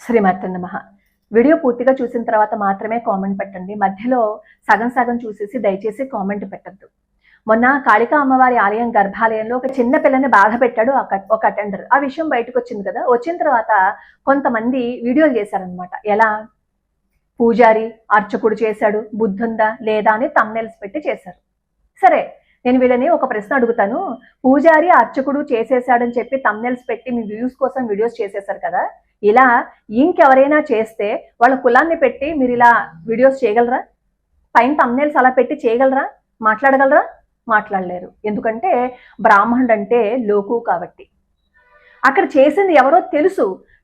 శ్రీమాత్రే నమః. వీడియో పూర్తిగా చూసిన తర్వాత మాత్రమే కామెంట్ పెట్టండి. మధ్యలో సగం సగం చూసేసి దయచేసి కామెంట్ పెట్టద్దు. మొన్న కాళికా అమ్మవారి ఆలయం గర్భాలయంలో ఒక చిన్న పిల్లని బాధ పెట్టాడు ఒక అటెండర్. ఆ విషయం బయటకు వచ్చింది కదా. వచ్చిన తర్వాత కొంతమంది వీడియోలు చేశారనమాట. ఎలా పూజారి అర్చకుడు చేశాడు, బుద్ధుందా లేదా అని థంబ్నెయిల్స్ పెట్టి చేశారు. సరే, నేను వీళ్ళని ఒక ప్రశ్న అడుగుతాను. పూజారి అర్చకుడు చేసేసాడని చెప్పి థంబ్నెయిల్స్ పెట్టి మీ వ్యూస్ కోసం వీడియోస్ చేసేసారు కదా. ఇలా ఇంకెవరైనా చేస్తే వాళ్ళ కులాన్ని పెట్టి మీరు ఇలా వీడియోస్ చేయగలరా? పైన థంబ్నెయిల్స్ అలా పెట్టి చేయగలరా? మాట్లాడగలరా? మాట్లాడలేరు. ఎందుకంటే బ్రాహ్మణుడు అంటే లోకు కాబట్టి. అక్కడ చేసింది ఎవరో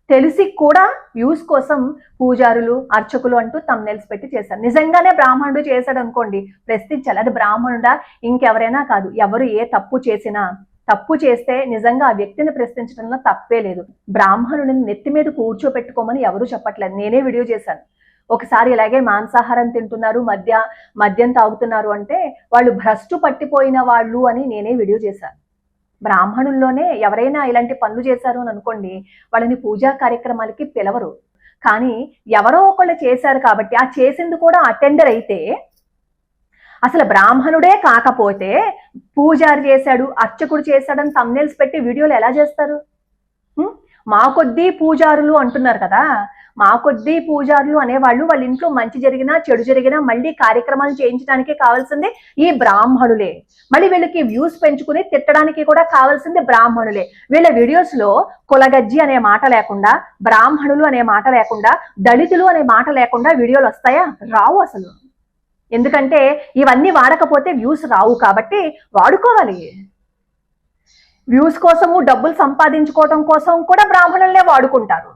తెలిసి కూడా వ్యూస్ కోసం పూజారులు అర్చకులు అంటూ థంబ్నెయిల్స్ పెట్టి చేశారు. నిజంగానే బ్రాహ్మణుడు చేశాడు అనుకోండి, ప్రశ్నించాలి. అది బ్రాహ్మణుడా ఇంకెవరైనా కాదు. ఎవరు ఏ తప్పు చేస్తే నిజంగా ఆ వ్యక్తిని ప్రశ్నించడంలో తప్పే లేదు. బ్రాహ్మణుడిని నెత్తి మీద కూర్చోపెట్టుకోమని ఎవరు చెప్పట్లేదు. నేనే వీడియో చేశాను. ఒకసారి ఇలాగే మాంసాహారం తింటున్నారు, మద్యం తాగుతున్నారు అంటే వాళ్ళు భ్రష్టు పట్టిపోయిన వాళ్ళు అని నేనే వీడియో చేశాను. బ్రాహ్మణుల్లోనే ఎవరైనా ఇలాంటి పనులు చేశారు అని అనుకోండి, వాళ్ళని పూజా కార్యక్రమాలకి పిలవరు. కానీ ఎవరో ఒకళ్ళు చేశారు కాబట్టి, ఆ చేసింది కూడా అటెండర్ అయితే, అసలు బ్రాహ్మణుడే కాకపోతే పూజారి చేశాడు అర్చకుడు చేశాడని థంబ్నెయిల్స్ పెట్టి వీడియోలు ఎలా చేస్తారు? మా కొద్దీ పూజారులు అంటున్నారు కదా. మా కొద్దీ పూజారులు అనేవాళ్ళు వాళ్ళ ఇంట్లో మంచి జరిగినా చెడు జరిగినా మళ్ళీ కార్యక్రమాలు చేయించడానికి కావాల్సింది ఈ బ్రాహ్మణులే. మళ్ళీ వీళ్ళకి వ్యూస్ పెంచుకుని తిట్టడానికి కూడా కావాల్సింది బ్రాహ్మణులే. వీళ్ళ వీడియోస్ లో కులగజ్జి అనే మాట లేకుండా, బ్రాహ్మణులు అనే మాట లేకుండా, దళితులు అనే మాట లేకుండా వీడియోలు వస్తాయా? రావు అసలు. ఎందుకంటే ఇవన్నీ వాడకపోతే వ్యూస్ రావు కాబట్టి వాడుకోవాలి. వ్యూస్ కోసము డబ్బులు సంపాదించుకోవటం కోసం కూడా బ్రాహ్మణులనే వాడుకుంటారు.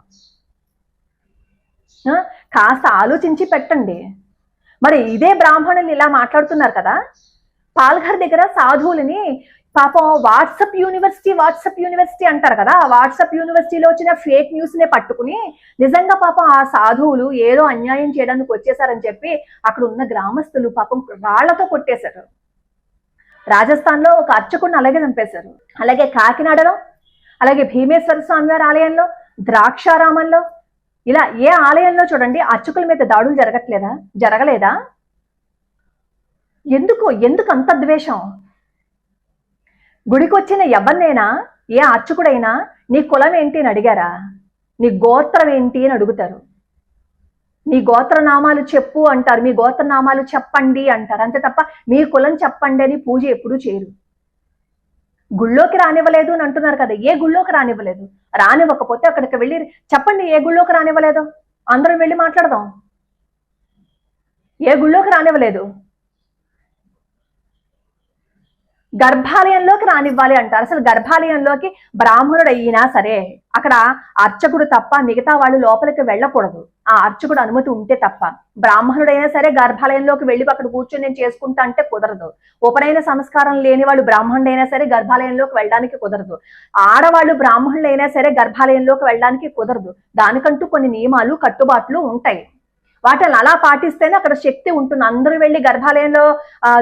కాస్త ఆలోచించి పెట్టండి. మరి ఇదే బ్రాహ్మణులు ఇలా మాట్లాడుతున్నారు కదా. పాల్ఘర్ దగ్గర సాధువులని పాపం వాట్సాప్ యూనివర్సిటీ అంటారు కదా. ఆ వాట్సాప్ యూనివర్సిటీలో వచ్చిన ఫేక్ న్యూస్ నే పట్టుకుని నిజంగా పాపం ఆ సాధువులు ఏదో అన్యాయం చేయడానికి వచ్చేసారని చెప్పి అక్కడ ఉన్న గ్రామస్తులు పాపం రాళ్లతో కొట్టేశారు. రాజస్థాన్ లో ఒక అర్చకుడిని అలాగే చంపేశారు. అలాగే కాకినాడలో, అలాగే భీమేశ్వర స్వామివారి ఆలయంలో, ద్రాక్షారామంలో, ఇలా ఏ ఆలయంలో చూడండి అర్చకుల మీద దాడులు జరగలేదా? ఎందుకు అంత ద్వేషం? గుడికొచ్చిన ఎవరినైనా, ఏ అర్చకుడైనా నీ కులం ఏంటి అని అడిగారా? నీ గోత్రం ఏంటి అని అడుగుతారు. నీ గోత్రనామాలు చెప్పు అంటారు. మీ గోత్రనామాలు చెప్పండి అంటారు. అంతే తప్ప మీ కులం చెప్పండి అని పూజ ఎప్పుడూ చేయరు. గుళ్ళోకి రానివ్వలేదు అని అంటున్నారు కదా. ఏ గుళ్ళోకి రానివ్వలేదు? రానివ్వకపోతే అక్కడికి వెళ్ళి చెప్పండి ఏ గుళ్ళోకి రానివ్వలేదో. అందరం వెళ్ళి మాట్లాడదాం. ఏ గుళ్ళోకి రానివ్వలేదు? గర్భాలయంలోకి రానివ్వాలి అంటారు. అసలు గర్భాలయంలోకి బ్రాహ్మణుడు అయినా సరే అక్కడ అర్చకుడు తప్ప మిగతా వాళ్ళు లోపలికి వెళ్ళకూడదు. ఆ అర్చకుడు అనుమతి ఉంటే తప్ప. బ్రాహ్మణుడైనా సరే గర్భాలయంలోకి వెళ్ళి అక్కడ కూర్చొని నేను చేసుకుంటా అంటే కుదరదు. ఉపనయన సంస్కారం లేని వాళ్ళు బ్రాహ్మణుడైనా సరే గర్భాలయంలోకి వెళ్ళడానికి కుదరదు. ఆడవాళ్ళు బ్రాహ్మణులైనా సరే గర్భాలయంలోకి వెళ్ళడానికి కుదరదు. దానికంటూ కొన్ని నియమాలు కట్టుబాట్లు ఉంటాయి. వాటిని అలా పాటిస్తేనే అక్కడ శక్తి ఉంటుంది. అందరూ వెళ్ళి గర్భాలయంలో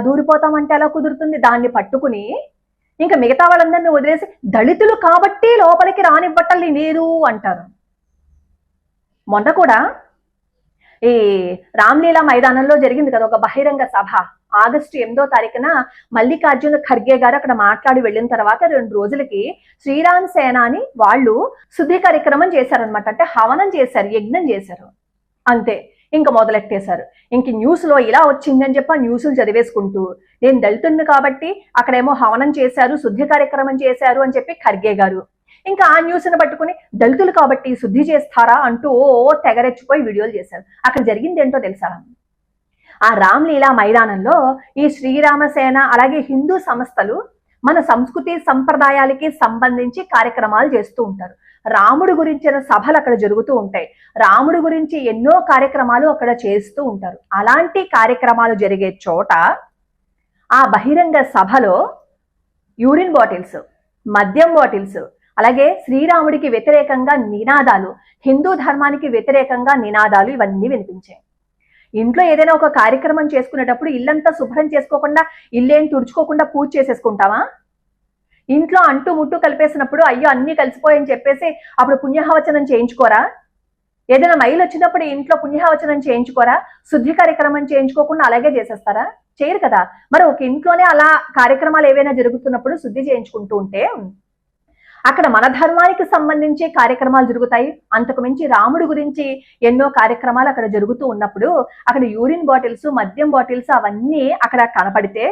దూరిపోతామంటే ఎలా కుదురుతుంది? దాన్ని పట్టుకుని ఇంకా మిగతా వాళ్ళందరినీ వదిలేసి దళితులు కాబట్టి లోపలికి రానివ్వటం లేదు అంటారు. మొన్న కూడా ఈ రామ్లీలా మైదానంలో జరిగింది కదా ఒక బహిరంగ సభ. ఆగస్టు 8వ తారీఖున మల్లికార్జున ఖర్గే గారు అక్కడ మాట్లాడి వెళ్ళిన తర్వాత 2 రోజులకి శ్రీరామ్ సేన అని వాళ్ళు శుద్ధి కార్యక్రమం చేశారనమాట. అంటే హవనం చేశారు, యజ్ఞం చేశారు. అంతే, ఇంకా మొదలెట్టేశారు. ఇంక న్యూస్ లో ఇలా వచ్చిందని చెప్పి ఆ న్యూస్లు చదివేసుకుంటూ, నేను దళితుడిని కాబట్టి అక్కడేమో హవనం చేశారు, శుద్ధి కార్యక్రమం చేశారు అని చెప్పి ఖర్గే గారు ఇంకా ఆ న్యూస్ని పట్టుకుని దళితులు కాబట్టి శుద్ధి చేస్తారా అంటూ తెగరెచ్చిపోయి వీడియోలు చేశారు. అక్కడ జరిగింది ఏంటో తెలుసా? ఆ రామ్లీలా మైదానంలో ఈ శ్రీరామసేన అలాగే హిందూ సంస్థలు మన సంస్కృతి సంప్రదాయాలకి సంబంధించి కార్యక్రమాలు చేస్తూ ఉంటారు. రాముడు గురించిన సభలు అక్కడ జరుగుతూ ఉంటాయి. రాముడు గురించి ఎన్నో కార్యక్రమాలు అక్కడ చేస్తూ ఉంటారు. అలాంటి కార్యక్రమాలు జరిగే చోట ఆ బహిరంగ సభలో యూరిన్ బాటిల్స్, మద్యం బాటిల్స్, అలాగే శ్రీరాముడికి వ్యతిరేకంగా నినాదాలు, హిందూ ధర్మానికి వ్యతిరేకంగా నినాదాలు ఇవన్నీ వినిపించాయి. ఇంట్లో ఏదైనా ఒక కార్యక్రమం చేసుకునేటప్పుడు ఇల్లంతా శుభ్రం చేసుకోకుండా, ఇల్లేం తుడుచుకోకుండా పూజ చేసేసుకుంటావా? ఇంట్లో అంటూ ముట్టు కలిపేసినప్పుడు అయ్యో అన్నీ కలిసిపోయని చెప్పేసి అప్పుడు పుణ్యహవచనం చేయించుకోరా? ఏదైనా మైలు వచ్చినప్పుడు ఇంట్లో పుణ్యావచనం చేయించుకోరా? శుద్ధి కార్యక్రమం చేయించుకోకుండా అలాగే చేసేస్తారా? చేయరు కదా. మరి ఒక ఇంట్లోనే అలా కార్యక్రమాలు ఏవైనా జరుగుతున్నప్పుడు శుద్ధి చేయించుకుంటూ ఉంటే అక్కడ మన ధర్మానికి సంబంధించి కార్యక్రమాలు జరుగుతాయి. అంతకు మించి రాముడి గురించి ఎన్నో కార్యక్రమాలు అక్కడ జరుగుతూ ఉన్నప్పుడు అక్కడ యూరిన్ బాటిల్స్, మద్యం బాటిల్స్ అవన్నీ అక్కడ కనపడితే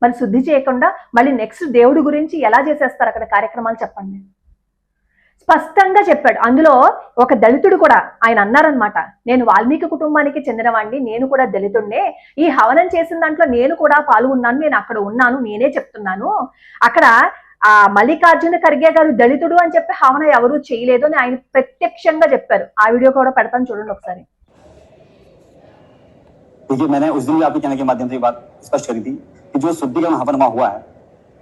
మరి శుద్ధి చేయకుండా మళ్ళీ నెక్స్ట్ దేవుడి గురించి ఎలా చేసేస్తారు అక్కడ కార్యక్రమాలు చెప్పండి. స్పష్టంగా చెప్పాడు. అందులో ఒక దళితుడు కూడా ఆయన అన్నారనమాట, నేను వాల్మీకి కుటుంబానికి చెందినవాడిని, నేను కూడా దళితుడినే, ఈ హవనం చేసిన దాంట్లో నేను కూడా పాల్గొన్నాను, నేను అక్కడ ఉన్నాను, నేనే చెప్తున్నాను. అక్కడ ఆ మల్లికార్జున ఖర్గే గారు దళితుడు అని చెప్పి హవనం ఎవరూ చేయలేదు అని ఆయన ప్రత్యక్షంగా చెప్పారు. ఆ వీడియో కూడా పెడతాను చూడండి ఒకసారి. देखिए, मैंने उस दिन भी आपके कहने के माध्यम से बात स्पष्ट करी थी कि जो शुद्धिकरण हवनमा हुआ है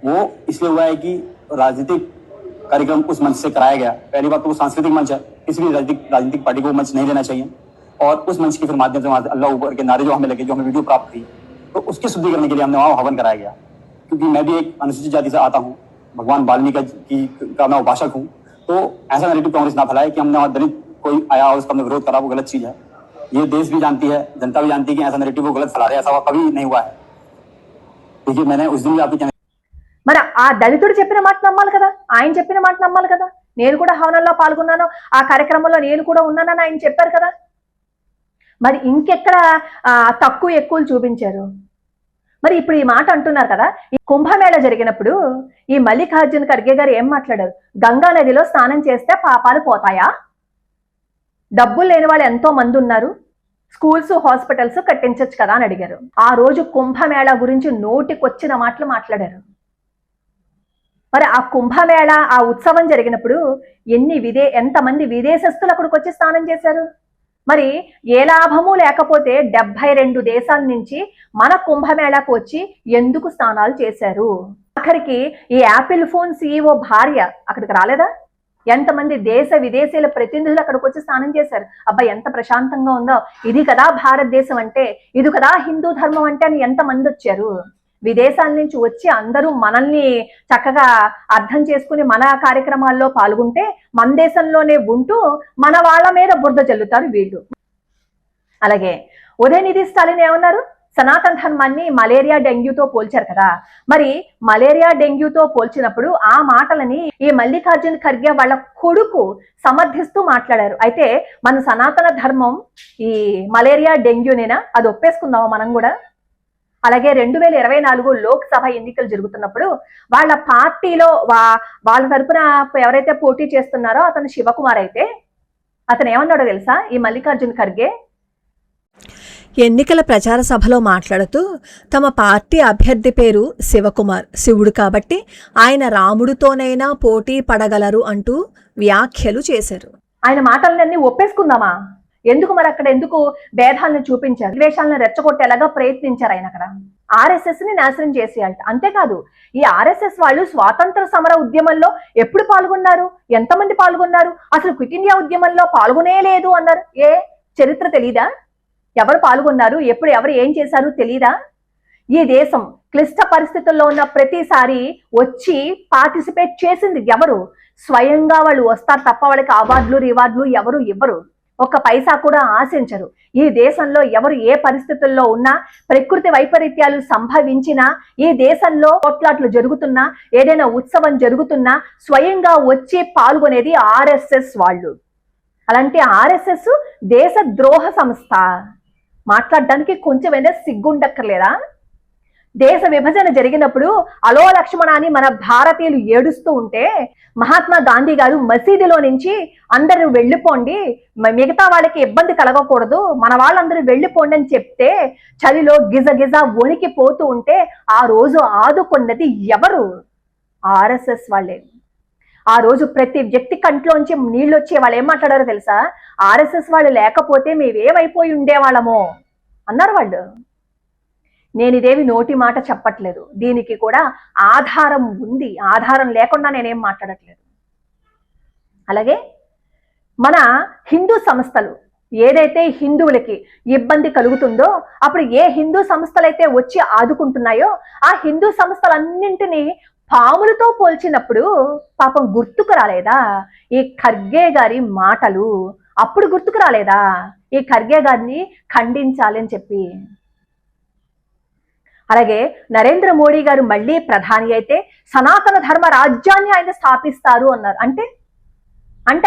वो इसलिए हुआ है कि राजनीतिक कार्यक्रम उस मंच से कराया गया। पहली बात तो वो सांस्कृतिक मंच है, किसी भी राजनीतिक पार्टी को मंच नहीं लेना चाहिए। और उस मंच के फिर माध्यम से अल्लाह ऊपर के नारे जो हमें लगे, जो हमें वीडियो प्राप्त थी, तो उसके शुद्धिकरण के लिए हमने वहाँ हवन कराया गया। क्योंकि मैं भी एक अनुसूचित जाति से आता हूँ, भगवान वाल्मीकि का मैं उपासक हूँ, तो ऐसा नैरेटिव कांग्रेस ना फैलाए कि हमने वहाँ दलित कोई आया और उसका हमने विरोध करा, वो गलत चीज है। ये देश भी जानती है, जनता भी जानती है कि ऐसा नैरेटिव वो गलत फैला रहे, ऐसा कभी नहीं हुआ है। देखिए, मैंने उस दिन भी आपके మరి ఆ దళితుడు చెప్పిన మాట నమ్మాలి కదా, ఆయన చెప్పిన మాట నమ్మాలి కదా. నేను కూడా హవనంలో పాల్గొన్నాను, ఆ కార్యక్రమంలో నేను కూడా ఉన్నానని ఆయన చెప్పారు కదా. మరి ఇంకెక్కడ తక్కువ ఎక్కువలు చూపించారు? మరి ఇప్పుడు ఈ మాట అంటున్నారు కదా. ఈ కుంభమేళ జరిగినప్పుడు ఈ మల్లికార్జున ఖర్గే గారు ఏం మాట్లాడారు? గంగా నదిలో స్నానం చేస్తే పాపాలు పోతాయా? డబ్బులు లేని వాళ్ళు ఎంతో మంది ఉన్నారు, స్కూల్స్, హాస్పిటల్స్ కట్టించచ్చు కదా అని అడిగారు. ఆ రోజు కుంభమేళ గురించి నోటికొచ్చిన మాటలు మాట్లాడారు. మరి ఆ కుంభమేళ, ఆ ఉత్సవం జరిగినప్పుడు ఎంతమంది విదేశస్తులు అక్కడికి వచ్చి స్నానం చేశారు? మరి ఏ లాభము లేకపోతే 72 దేశాల నుంచి మన కుంభమేళకు వచ్చి ఎందుకు స్నానాలు చేశారు? ఆఖరికి ఈ యాపిల్ ఫోన్ CEO భార్య అక్కడికి రాలేదా? ఎంతమంది దేశ విదేశీయుల ప్రతినిధులు అక్కడికి వచ్చి స్నానం చేశారు. అబ్బాయి ఎంత ప్రశాంతంగా ఉందో, ఇది కదా భారతదేశం అంటే, ఇది కదా హిందూ ధర్మం అంటే అని ఎంతమంది వచ్చారు? విదేశాల నుంచి వచ్చి అందరూ మనల్ని చక్కగా అర్థం చేసుకుని మన కార్యక్రమాల్లో పాల్గొంటే మన దేశంలోనే ఉంటూ మన వాళ్ళ మీద బురద జల్లుతారు వీళ్ళు. అలాగే ఉదయనిధి స్టాలిన్ ఏమన్నారు? సనాతన ధర్మాన్ని మలేరియా డెంగ్యూతో పోల్చారు కదా. మరి మలేరియా డెంగ్యూతో పోల్చినప్పుడు ఆ మాటలని ఈ మల్లికార్జున ఖర్గే వాళ్ళ కొడుకు సమర్థిస్తూ మాట్లాడారు. అయితే మన సనాతన ధర్మం ఈ మలేరియా డెంగ్యూనేనా? అది ఒప్పేసుకుందామా మనం కూడా? అలాగే 2024 లోక్సభ ఎన్నికలు జరుగుతున్నప్పుడు వాళ్ళ పార్టీలో వాళ్ళ తరపున ఎవరైతే పోటీ చేస్తున్నారో అతను శివకుమార్ అయితే అతను ఏమన్నాడో తెలుసా? ఈ మల్లికార్జున ఖర్గే ఎన్నికల ప్రచార సభలో మాట్లాడుతూ తమ పార్టీ అభ్యర్థి పేరు శివకుమార్, శివుడు కాబట్టి ఆయన రాముడితోనైనా పోటీ పడగలరు అంటూ వ్యాఖ్యలు చేశారు. ఆయన మాటలన్నీ ఒప్పేసుకుందామా? ఎందుకు మరి అక్కడ ఎందుకు భేదాలను చూపించారు? ద్వేషాలను రెచ్చగొట్టేలాగా ప్రయత్నించారు ఆయన అక్కడ. RSS ని నాశనం చేసేయాలట. అంతేకాదు, ఈ RSS వాళ్ళు స్వాతంత్ర సమర ఉద్యమంలో ఎప్పుడు పాల్గొన్నారు? ఎంతమంది పాల్గొన్నారు? అసలు క్విట్ ఇండియా ఉద్యమంలో పాల్గొనే లేదు అన్నారు. చరిత్ర తెలీదా? ఎవరు పాల్గొన్నారు, ఎప్పుడు ఎవరు ఏం చేశారు తెలీదా? ఈ దేశం క్లిష్ట పరిస్థితుల్లో ఉన్న ప్రతిసారి వచ్చి పార్టిసిపేట్ చేసింది ఎవరు? స్వయంగా వాళ్ళు వస్తారు తప్ప వాళ్ళకి అవార్డులు రివార్డులు ఎవరు ఇవ్వరు. ఒక్క పైసా కూడా ఆశించరు. ఈ దేశంలో ఎవరు ఏ పరిస్థితుల్లో ఉన్నా, ప్రకృతి వైపరీత్యాలు సంభవించినా, ఈ దేశంలో కొట్లాట్లు జరుగుతున్నా, ఏదైనా ఉత్సవం జరుగుతున్నా స్వయంగా వచ్చి పాల్గొనేది RSS వాళ్ళు. అలాంటి RSS దేశ ద్రోహ సంస్థ. మాట్లాడడానికి కొంచెమైనా సిగ్గుండక్కర్లేదా? దేశ విభజన జరిగినప్పుడు అలో లక్ష్మణ అని మన భారతీయులు ఏడుస్తూ ఉంటే మహాత్మా గాంధీ గారు మసీదులో నుంచి అందరూ వెళ్ళిపోండి, మిగతా వాళ్ళకి ఇబ్బంది కలగకూడదు, మన వాళ్ళందరూ వెళ్ళిపోండి అని చెప్తే చలిలో గిజగిజ వణికిపోతూ ఉంటే ఆ రోజు ఆదుకున్నది ఎవరు? RSS వాళ్ళే. ఆ రోజు ప్రతి వ్యక్తి కంట్లోంచి నీళ్ళు వచ్చే వాళ్ళు ఏం మాట్లాడారో తెలుసా? RSS వాళ్ళు లేకపోతే మేమేమైపోయి ఉండేవాళ్ళమో అన్నారు వాళ్ళు. నేను ఇదేమి నోటి మాట చెప్పట్లేదు, దీనికి కూడా ఆధారం ఉంది. ఆధారం లేకుండా నేనేం మాట్లాడట్లేదు. అలాగే మన హిందూ సంస్థలు ఏదైతే హిందువులకి ఇబ్బంది కలుగుతుందో అప్పుడు ఏ హిందూ సంస్థలైతే వచ్చి ఆదుకుంటున్నాయో ఆ హిందూ సంస్థలన్నింటినీ పాములతో పోల్చినప్పుడు పాపం గుర్తుకు రాలేదా ఈ ఖర్గే గారి మాటలు? అప్పుడు గుర్తుకు రాలేదా ఈ ఖర్గే గారిని ఖండించాలి అని చెప్పి? అలాగే నరేంద్ర మోడీ గారు మళ్ళీ ప్రధాని అయితే సనాతన ధర్మ రాజ్యాన్ని ఆయన స్థాపిస్తారు అన్నారు. అంటే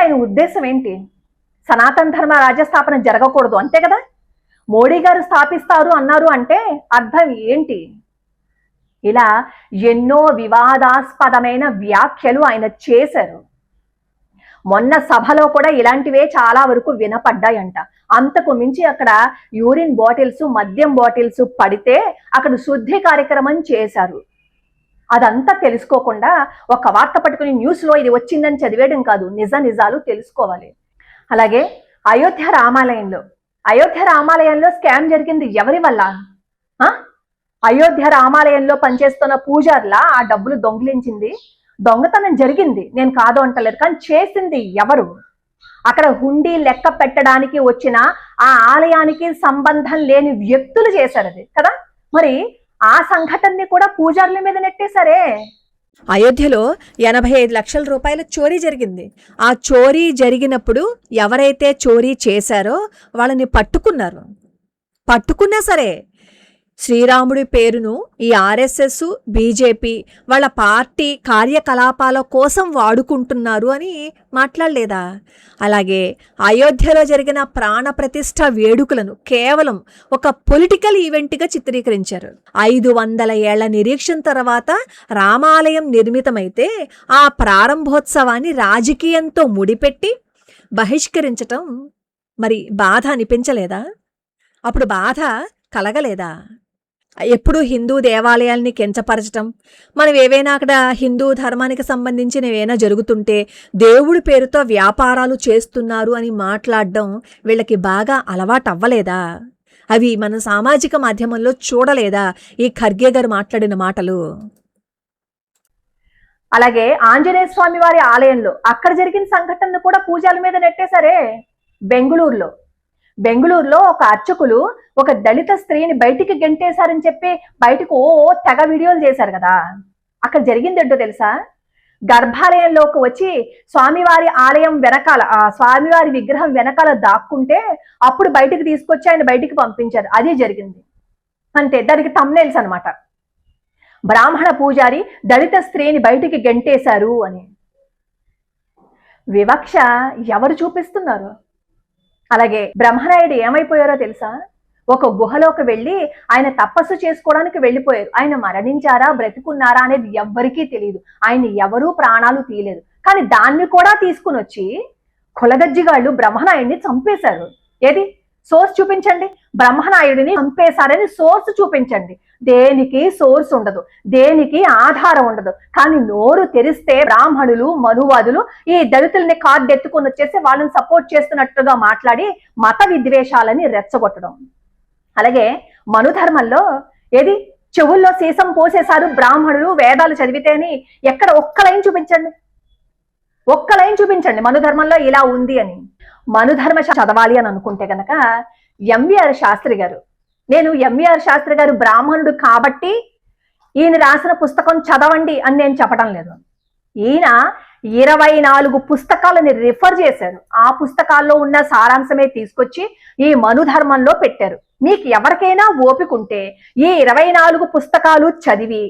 ఆయన ఉద్దేశం ఏంటి? సనాతన ధర్మ రాజ్య స్థాపన జరగకూడదు అంతే కదా. మోడీ గారు స్థాపిస్తారు అన్నారు అంటే అర్థం ఏంటి? ఇలా ఎన్నో వివాదాస్పదమైన వ్యాఖ్యలు ఆయన చేశారు. మొన్న సభలో కూడా ఇలాంటివే చాలా వరకు వినపడ్డాయంట. అంతకు మించి అక్కడ యూరిన్ బాటిల్స్, మద్యం బాటిల్స్ పడితే అక్కడ శుద్ధి కార్యక్రమం చేశారు. అదంతా తెలుసుకోకుండా ఒక వార్త పట్టుకుని న్యూస్లో ఇది వచ్చిందని చదివేయడం కాదు, నిజాలు తెలుసుకోవాలి. అలాగే అయోధ్య రామాలయంలో స్కామ్ జరిగింది ఎవరి వల్ల? అయోధ్య రామాలయంలో పనిచేస్తున్న పూజార్ల ఆ డబ్బులు దొంగిలించింది, దొంగతనం జరిగింది, నేను కాదు అంటలేదు, కానీ చేసింది ఎవరు? అక్కడ హుండీ లెక్క పెట్టడానికి వచ్చిన ఆ ఆలయానికి సంబంధం లేని వ్యక్తులు చేశారు అది కదా. మరి ఆ సంఘటనని కూడా పూజారుల మీద నెట్టేశారే. అయోధ్యలో 85 లక్షల రూపాయల చోరీ జరిగింది. ఆ చోరీ జరిగినప్పుడు ఎవరైతే చోరీ చేశారో వాళ్ళని పట్టుకున్నా సరే శ్రీరాముడి పేరును ఈ ఆర్ఎస్ఎస్, బీజేపీ వాళ్ళ పార్టీ కార్యకలాపాల కోసం వాడుకుంటున్నారు అని మాట్లాడలేదా? అలాగే అయోధ్యలో జరిగిన ప్రాణప్రతిష్ఠ వేడుకలను కేవలం ఒక పొలిటికల్ ఈవెంట్గా చిత్రీకరించారు. 500 ఏళ్ల నిరీక్షణ తర్వాత రామాలయం నిర్మితమైతే ఆ ప్రారంభోత్సవాన్ని రాజకీయంతో ముడిపెట్టి బహిష్కరించటం మరి బాధ అనిపించలేదా? అప్పుడు బాధ కలగలేదా? ఎప్పుడు హిందూ దేవాలయాల్ని కించపరచటం, మనం ఏవైనా అక్కడ హిందూ ధర్మానికి సంబంధించిన ఏవైనా జరుగుతుంటే దేవుడి పేరుతో వ్యాపారాలు చేస్తున్నారు అని మాట్లాడడం వీళ్ళకి బాగా అలవాటు అవ్వలేదా? అవి మన సామాజిక మాధ్యమంలో చూడలేదా ఈ ఖర్గే గారు మాట్లాడిన మాటలు? అలాగే ఆంజనేయ స్వామి వారి ఆలయంలో అక్కడ జరిగిన సంఘటనను కూడా పూజల మీద నెట్టేశారే. బెంగుళూరులో ఒక అర్చకులు ఒక దళిత స్త్రీని బయటికి గెంటేశారని చెప్పి బయటకు తెగ వీడియోలు చేశారు కదా. అక్కడ జరిగింది ఏంటో తెలుసా? గర్భాలయంలోకి వచ్చి స్వామివారి ఆలయం వెనకాల, ఆ స్వామివారి విగ్రహం వెనకాల దాక్కుంటే అప్పుడు బయటికి తీసుకొచ్చి ఆయన బయటికి పంపించారు. అది జరిగింది అంతే. దానికి థంబ్నెయిల్స్ అన్నమాట. బ్రాహ్మణ పూజారి దళిత స్త్రీని బయటికి గెంటేశారు అని. వివక్ష ఎవరు చూపిస్తున్నారు? అలాగే బ్రహ్మనాయుడు ఏమైపోయారో తెలుసా? ఒక గుహలోకి వెళ్ళి ఆయన తపస్సు చేసుకోవడానికి వెళ్ళిపోయారు. ఆయన మరణించారా బ్రతికున్నారా అనేది ఎవ్వరికీ తెలియదు. ఆయన ఎవరూ ప్రాణాలు తీయలేదు. కానీ దాన్ని కూడా తీసుకుని వచ్చి కొలగజ్జిగాళ్ళు బ్రహ్మనాయుడిని చంపేశారు. ఏది సోర్స్ చూపించండి. బ్రహ్మనాయుడిని చంపేశారని సోర్స్ చూపించండి. దేనికి సోర్స్ ఉండదు, దేనికి ఆధారం ఉండదు. కానీ నోరు తెరిస్తే బ్రాహ్మణులు, మనువాదులు ఈ దళితుల్ని కార్డెత్తుకుని వచ్చేసి వాళ్ళని సపోర్ట్ చేస్తున్నట్టుగా మాట్లాడి మత విద్వేషాలని రెచ్చగొట్టడం. అలాగే మనుధర్మంలో ఏది చెవుల్లో సీసం పోసేశారు బ్రాహ్మణులు వేదాలు చదివితేని ఎక్కడ ఒక్క లైన్ చూపించండి మనుధర్మంలో ఇలా ఉంది అని. మనుధర్మ చదవాలి అని అనుకుంటే గనక ఎంవీఆర్ శాస్త్రి గారు, నేను ఎంవీఆర్ శాస్త్రి గారు బ్రాహ్మణుడు కాబట్టి ఈయన రాసిన పుస్తకం చదవండి అని నేను చెప్పడం లేదు. ఈయన 24 పుస్తకాలని రిఫర్ చేశారు. ఆ పుస్తకాల్లో ఉన్న సారాంశమే తీసుకొచ్చి ఈ మనుధర్మంలో పెట్టారు. మీకు ఎవరికైనా ఓపిక ఉంటే ఈ 24 పుస్తకాలు చదివి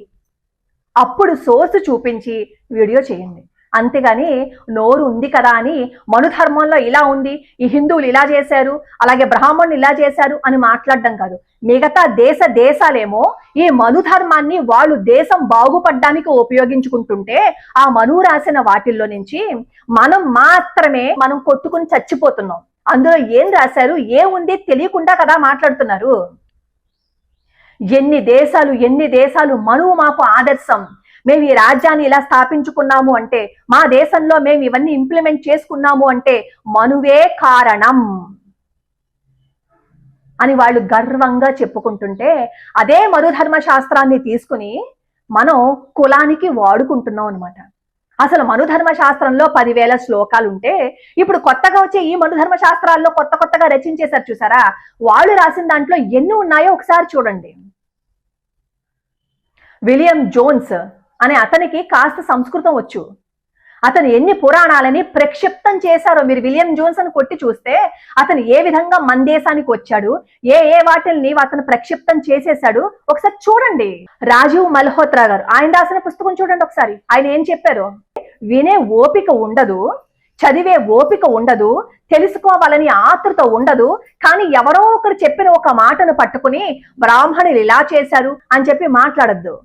అప్పుడు సోర్స్ చూపించి వీడియో చేయండి. అంతేగాని నోరు ఉంది కదా అని మనుధర్మంలో ఇలా ఉంది, ఈ హిందువులు ఇలా చేశారు, అలాగే బ్రాహ్మణులు ఇలా చేశారు అని మాట్లాడడం కాదు. మిగతా దేశాలేమో ఈ మనుధర్మాన్ని వాళ్ళు దేశం బాగుపడడానికి ఉపయోగించుకుంటుంటే ఆ మనువు రాసిన వాటిల్లో నుంచి మనం కొట్టుకుని చచ్చిపోతున్నాం. అందులో ఏం రాశారు, ఏముంది తెలియకుండా కదా మాట్లాడుతున్నారు. ఎన్ని దేశాలు మనువు మాకు ఆదర్శం, మేము ఈ రాజ్యాన్ని ఇలా స్థాపించుకున్నాము అంటే, మా దేశంలో మేము ఇవన్నీ ఇంప్లిమెంట్ చేసుకున్నాము అంటే మనువే కారణం అని వాళ్ళు గర్వంగా చెప్పుకుంటుంటే అదే మనుధర్మ శాస్త్రాన్ని తీసుకుని మనం కులానికి వాడుకుంటున్నాం అనమాట. అసలు మనుధర్మ శాస్త్రంలో 10,000 శ్లోకాలు ఉంటే ఇప్పుడు కొత్తగా వచ్చే ఈ మనుధర్మ శాస్త్రాల్లో కొత్తగా రచించేశారు చూసారా, వాళ్ళు రాసిన దాంట్లో ఎన్ని ఉన్నాయో ఒకసారి చూడండి. విలియం జోన్స్ అనే అతనికి కాస్త సంస్కృతం వచ్చు. అతను ఎన్ని పురాణాలని ప్రక్షిప్తం చేశారో మీరు విలియం జోన్సన్ కొట్టి చూస్తే అతను ఏ విధంగా మన దేశానికి వచ్చాడు, ఏ వాటిని అతను ప్రక్షిప్తం చేసేశాడు ఒకసారి చూడండి. రాజీవ్ మల్హోత్రా గారు ఆయన రాసిన పుస్తకం చూడండి ఒకసారి. ఆయన ఏం చెప్పారు, వినే ఓపిక ఉండదు, చదివే ఓపిక ఉండదు, తెలుసుకోవాలని ఆతృత ఉండదు, కానీ ఎవరో ఒకరు చెప్పిన ఒక మాటను పట్టుకుని బ్రాహ్మణులు ఇలా చేశారు అని చెప్పి మాట్లాడద్దు.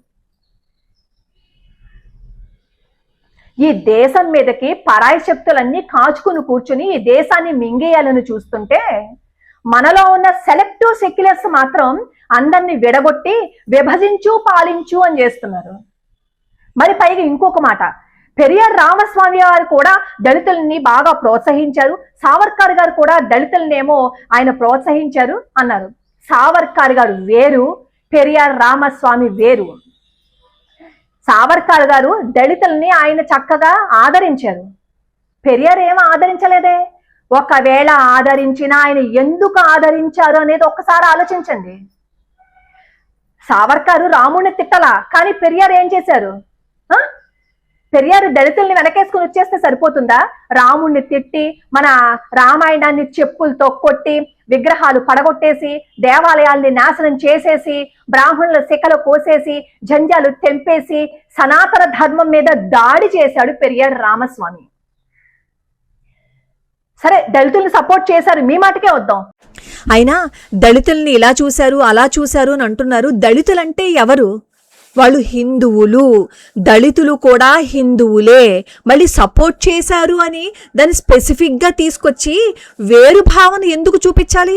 ఈ దేశం మీదకి పరాయి శక్తులన్నీ కాచుకుని కూర్చుని ఈ దేశాన్ని మింగేయాలని చూస్తుంటే మనలో ఉన్న సెలెక్టివ్ సెక్యులర్స్ మాత్రం అందరినీ విడగొట్టి విభజించు పాలించు అని చేస్తున్నారు. మరి పైగా ఇంకొక మాట, పెరియార్ రామస్వామి గారు కూడా దళితుల్ని బాగా ప్రోత్సహించారు, సావర్కర్ గారు కూడా దళితులనేమో ఆయన ప్రోత్సహించారు అన్నారు. సావర్కర్ గారు వేరు, పెరియార్ రామస్వామి వేరు. సావర్కర్ గారు దళితుల్ని ఆయన చక్కగా ఆదరించారు, పెరియార్ ఏమో ఆదరించలేదే. ఒకవేళ ఆదరించినా ఆయన ఎందుకు ఆదరించారు అనేది ఒక్కసారి ఆలోచించండి. సావర్కర్ రాముడిని తిట్టలా, కానీ పెరియార్ ఏం చేశారు? పెరియార్ దళితుల్ని వెనకేసుకుని వచ్చేస్తే సరిపోతుందా? రాముణ్ణి తిట్టి మన రామాయణాన్ని చెప్పులతో కొట్టి విగ్రహాలు పడగొట్టేసి దేవాలయాల్ని నాశనం చేసేసి బ్రాహ్మణుల శిఖలు కోసేసి జంజాలు తెంపేసి సనాతన ధర్మం మీద దాడి చేశాడు పెరియార్ రామస్వామి. సరే, దళితుల్ని సపోర్ట్ చేశారు, మీ మాటకే వద్దాం. అయినా దళితుల్ని ఇలా చూశారు అలా చూశారు అని అంటున్నారు. దళితులంటే ఎవరు? వాళ్ళు హిందువులు, దళితులు కూడా హిందువులే. మళ్ళీ సపోర్ట్ చేశారు అని దాన్ని స్పెసిఫిక్గా తీసుకొచ్చి వేరు భావన ఎందుకు చూపించాలి?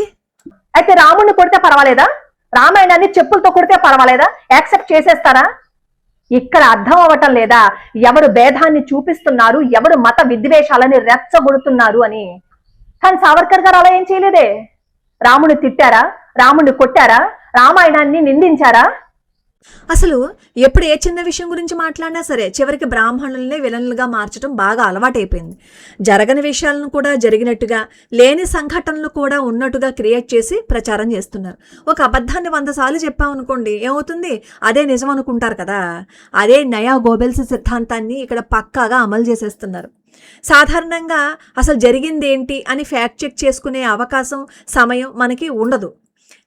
అయితే రాముడిని కొడితే పర్వాలేదా? రామాయణాన్ని చెప్పులతో కొడితే పర్వాలేదా? యాక్సెప్ట్ చేసేస్తారా? ఇక్కడ అర్థం అవ్వటం లేదా ఎవరు భేదాన్ని చూపిస్తున్నారు, ఎవరు మత విద్వేషాలని రెచ్చగొడుతున్నారు అని. కానీ సావర్కర్ గారు అలా ఏం చేయలేదే. రాముడిని తిట్టారా, రాముడిని కొట్టారా, రామాయణాన్ని నిందించారా? అసలు ఎప్పుడు ఏ చిన్న విషయం గురించి మాట్లాడినా సరే చివరికి బ్రాహ్మణుల్ని విలన్లుగా మార్చడం బాగా అలవాటైపోయింది. జరగని విషయాలను కూడా జరిగినట్టుగా, లేని సంఘటనలు కూడా ఉన్నట్టుగా క్రియేట్ చేసి ప్రచారం చేస్తున్నారు. ఒక అబద్ధాన్ని 100 సార్లు చెప్పామనుకోండి, ఏమవుతుంది? అదే నిజం అనుకుంటారు కదా. అదే నయా గోబెల్స్ సిద్ధాంతాన్ని ఇక్కడ పక్కాగా అమలు చేసేస్తున్నారు. సాధారణంగా అసలు జరిగింది ఏంటి అని ఫ్యాక్ట్ చెక్ చేసుకునే అవకాశం, సమయం మనకి ఉండదు.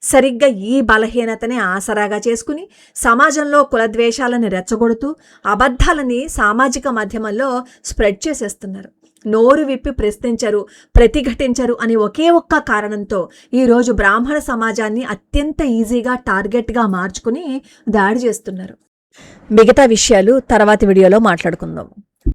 సరిగ్గా ఈ బలహీనతని ఆసరాగా చేసుకుని సమాజంలో కులద్వేషాలను రెచ్చగొడుతూ అబద్ధాలని సామాజిక మాధ్యమంలో స్ప్రెడ్ చేసేస్తున్నారు. నోరు విప్పి ప్రశ్నించరు, ప్రతిఘటించరు అని ఒకే ఒక్క కారణంతో ఈరోజు బ్రాహ్మణ సమాజాన్ని అత్యంత ఈజీగా టార్గెట్గా మార్చుకుని దాడి చేస్తున్నారు. మిగతా విషయాలు తర్వాతి వీడియోలో మాట్లాడుకుందాం.